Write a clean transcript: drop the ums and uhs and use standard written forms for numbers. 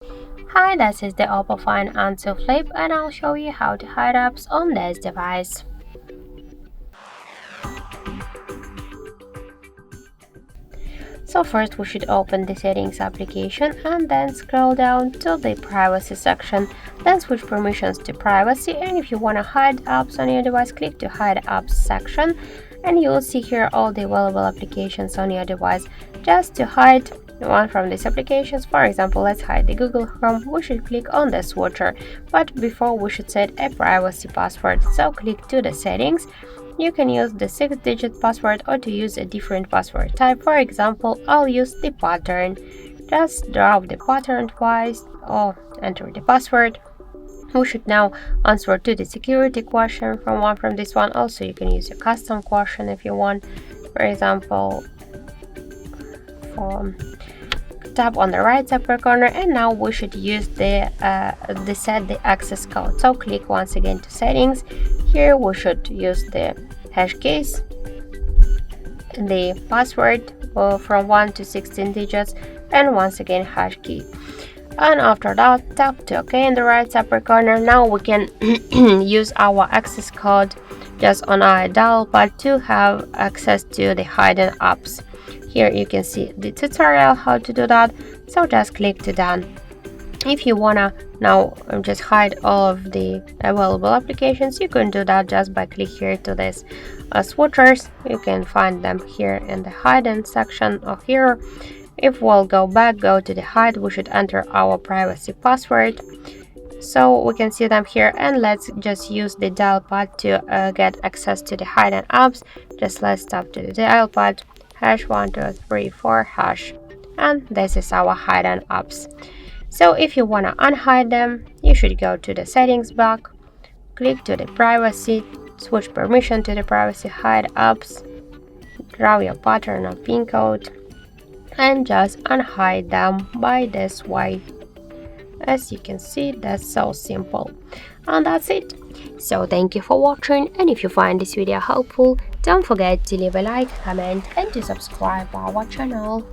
Hi, this is the OPPO Find N2 Flip and I'll show you how to hide apps on this device. So first we should open the settings application and then scroll down to the privacy section, then switch permissions to privacy, and if you want to hide apps on your device, click to hide apps section and you will see here all the available applications on your device. Just to hide one from these applications, for example, let's hide the Google Chrome, we should click on the switcher, but before we should set a privacy password, so click to the settings. You can use the 6-digit password or to use a different password type. For example, I'll use the pattern. Just drop the pattern twice or enter the password. We should now answer to the security question from this one. Also, you can use a custom question if you want. For example, tap on the right upper corner, and now we should use the set the access code. So click once again to settings. Here we should use the hash keys, the password from 1 to 16 digits, and once again hash key. And after that, tap to OK in the right upper corner. Now we can use our access code just on our dial pad to have access to the hidden apps. Here you can see the tutorial how to do that, so just click to done. If you wanna now just hide all of the available applications, you can do that just by click here to this switchers. You can find them here in the hidden section of here. If we'll go back, go to the hide, we should enter our privacy password, so we can see them here. And let's just use the dial pad to get access to the hidden apps. Just let's tap to the dial pad, #123 hash, and this is our hidden apps. So if you want to unhide them, you should go to the settings back, click to the privacy, switch permission to the privacy, hide apps, draw your pattern or pin code, and just unhide them by this way. As you can see, that's so simple. And that's it. So thank you for watching, and if you find this video helpful, don't forget to leave a like, comment, and to subscribe our channel.